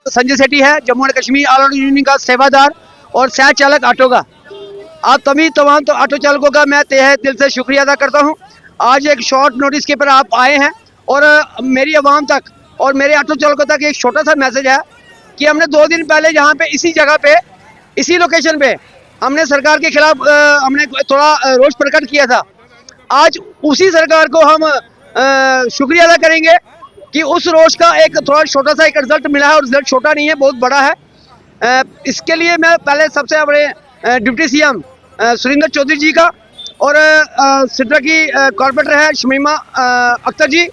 संजय सेठी है, Jammu and Kashmir all India union का सेवादार और सह चालक ऑटो का। आप तमाम तो ऑटो चालकों का मैं तहे दिल से शुक्रिया अदा करता हूं। आज एक शॉर्ट नोटिस के पर आप आए हैं और मेरी आवाम तक और मेरे ऑटो चालकों तक एक छोटा सा मैसेज है कि हमने 2 दिन पहले यहाँ पे इसी जगह पे, इसी लोकेशन पे हमने सरकार के खिलाफ हमने थोड़ा रोष प्रकट किया था। आज उसी सरकार को हम शुक्रिया अदा करेंगे कि उस रोष का एक थोड़ा छोटा सा एक रिजल्ट मिला है, और रिजल्ट छोटा नहीं है, बहुत बड़ा है। इसके लिए मैं पहले सबसे अपने डिप्टी सीएम सुरेंद्र चौधरी जी का और सिडरा की कॉर्पोरेटर है शमीमा अख्तर जी,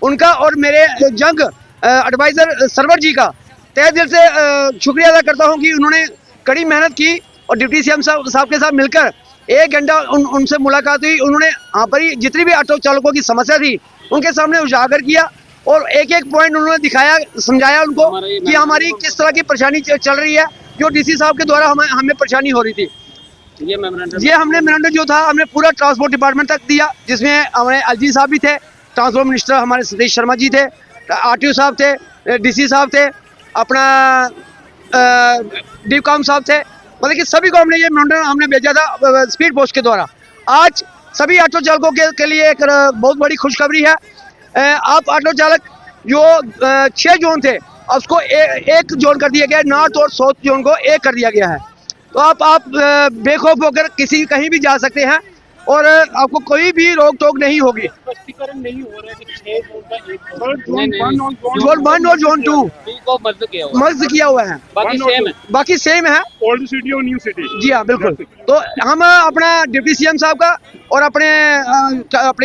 उनका और मेरे जंग एडवाइज़र सरवर जी का तहे दिल से शुक्रिया अदा करता हूं कि उन्होंने कड़ी मेहनत की और डिप्टी सीएम साहब के साथ मिलकर 1 घंटा उनसे मुलाकात हुई। उन्होंने यहाँ पर ही जितनी भी ऑटो चालकों की समस्या थी उनके सामने उजागर किया और एक एक पॉइंट उन्होंने दिखाया, समझाया उनको कि हमारी किस तरह की परेशानी चल रही है, जो डीसी साहब के द्वारा हमें परेशानी हो रही थी। ये हमने मेमोरेंडम जो था हमने पूरा ट्रांसपोर्ट डिपार्टमेंट तक दिया, जिसमें हमारे एलजी साहब भी थे, ट्रांसपोर्ट मिनिस्टर हमारे सतीश शर्मा जी थे, आरटीओ साहब थे, डीसी साहब थे, अपना डीकॉम साहब थे, मतलब कि सभी को हमने ये मेमोरेंडम हमने भेजा था स्पीड पोस्ट के द्वारा। आज सभी ऑटो चालकों के लिए एक बहुत बड़ी खुशखबरी है। आप ऑटो चालक जो 6 जोन थे उसको एक जोन कर दिया गया है, नॉर्थ और साउथ जोन को एक कर दिया गया है। तो आप बेखौफ होकर कहीं भी जा सकते हैं और आपको कोई भी रोक टोक नहीं होगी। स्पष्टीकरण नहीं हो रहा है कि 6 जोन का एक जोन 1 और जोन 2 को मर्ज किया हुआ है, बाकी सेम है, ओल्ड सिटी और न्यू सिटी। जी हाँ बिल्कुल। तो हम अपना डिप्टी सीएम साहब का और अपने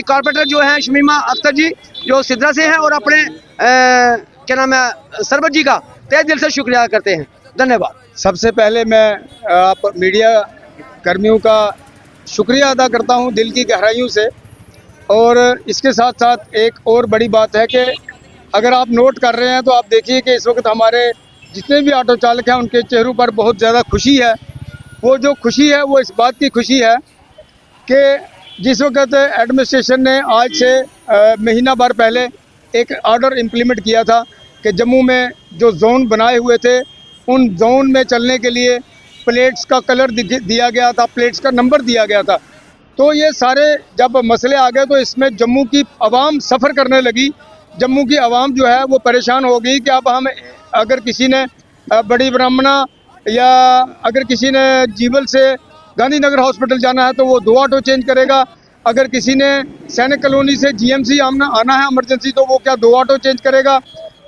कॉर्पोरेटर जो हैं शमीमा अख्तर जी जो सिद्रा से हैं और अपने क्या नाम है सरवर जी का तहे दिल से शुक्रिया करते हैं। धन्यवाद। सबसे पहले मैं आप मीडिया कर्मियों का शुक्रिया अदा करता हूं दिल की गहराइयों से, और इसके साथ साथ एक और बड़ी बात है कि अगर आप नोट कर रहे हैं तो आप देखिए कि इस वक्त हमारे जितने भी ऑटो चालक हैं उनके चेहरों पर बहुत ज़्यादा खुशी है। वो जो खुशी है वो इस बात की खुशी है कि जिस वक्त एडमिनिस्ट्रेशन ने आज से महीना भर पहले एक ऑर्डर इम्प्लीमेंट किया था कि जम्मू में जो जोन बनाए हुए थे उन जोन में चलने के लिए प्लेट्स का कलर दिया गया था, प्लेट्स का नंबर दिया गया था। तो ये सारे जब मसले आ गए तो इसमें जम्मू की आवाम सफ़र करने लगी। जम्मू की आवाम जो है वो परेशान हो गई कि अब हम अगर किसी ने बड़ी ब्राह्मणा या अगर किसी ने जीवल से गांधीनगर हॉस्पिटल जाना है तो वो 2 ऑटो चेंज करेगा, अगर किसी ने सैनिक कॉलोनी से जीएमसी आना है इमरजेंसी तो वो क्या 2 ऑटो चेंज करेगा,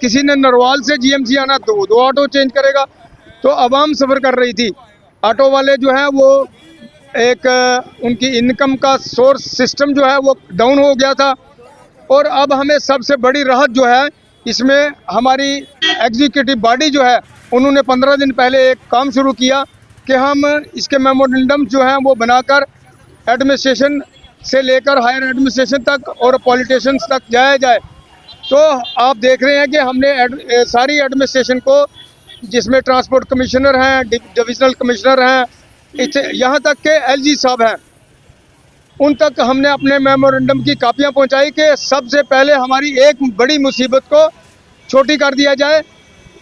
किसी ने नरवाल से जीएमसी आना तो 2 ऑटो चेंज करेगा। तो आवाम सफ़र कर रही थी। ऑटो वाले जो हैं वो एक उनकी इनकम का सोर्स सिस्टम जो है वो डाउन हो गया था, और अब हमें सबसे बड़ी राहत जो है इसमें हमारी एग्जीक्यूटिव बॉडी जो है उन्होंने 15 दिन पहले एक काम शुरू किया कि हम इसके मेमोरेंडम जो हैं वो बनाकर एडमिनिस्ट्रेशन से लेकर हायर एडमिनिस्ट्रेशन तक और पॉलिटिशियंस तक जाया जाए। तो आप देख रहे हैं कि हमने सारी एडमिनिस्ट्रेशन को, जिसमें ट्रांसपोर्ट कमिश्नर हैं, डिविजनल कमिश्नर हैं, यहाँ तक के एलजी साहब हैं, उन तक हमने अपने मेमोरेंडम की कापियाँ पहुँचाई कि सबसे पहले हमारी एक बड़ी मुसीबत को छोटी कर दिया जाए।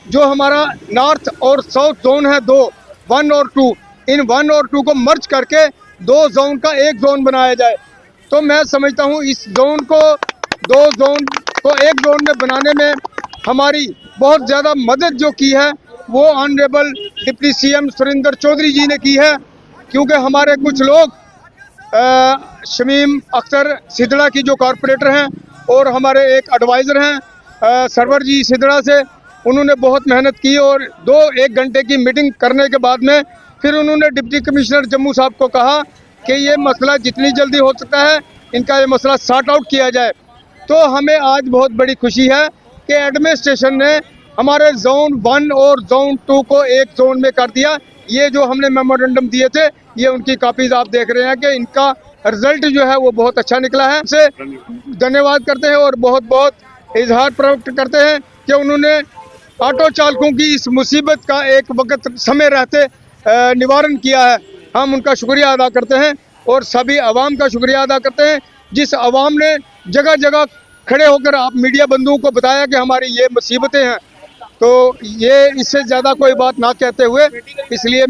जो हमारा नॉर्थ और साउथ जोन है 2, 1 और 2, इन 1 और 2 को मर्ज करके 2 जोन का एक जोन बनाया जाए। तो मैं समझता हूँ इस जोन को 2 जोन को एक जोन में बनाने में हमारी बहुत ज़्यादा मदद जो की है वो honourable deputy CM Surendra Chaudhary ji ने की है, क्योंकि हमारे कुछ लोग शमीम अख्तर सिदड़ा की जो कॉरपोरेटर हैं और हमारे एक एडवाइज़र हैं सरवर जी सिदड़ा से, उन्होंने बहुत मेहनत की और 1 घंटे की मीटिंग करने के बाद में फिर उन्होंने डिप्टी कमिश्नर जम्मू साहब को कहा कि ये मसला जितनी जल्दी हो सकता है इनका ये मसला सॉर्ट आउट किया जाए। तो हमें आज बहुत बड़ी खुशी है कि एडमिनिस्ट्रेशन ने हमारे जोन 1 और जोन 2 को एक जोन में कर दिया। ये जो हमने मेमोरेंडम दिए थे ये उनकी कापीज आप देख रहे हैं कि इनका रिजल्ट जो है वो बहुत अच्छा निकला है। से धन्यवाद करते हैं और बहुत बहुत इजहार प्रकट करते हैं कि उन्होंने ऑटो चालकों की इस मुसीबत का एक वक्त समय रहते निवारण किया है। हम उनका शुक्रिया अदा करते हैं और सभी आवाम का शुक्रिया अदा करते हैं, जिस आवाम ने जगह जगह खड़े होकर आप मीडिया बंधुओं को बताया कि हमारी ये मुसीबतें हैं। तो ये इससे ज़्यादा कोई बात ना कहते हुए इसलिए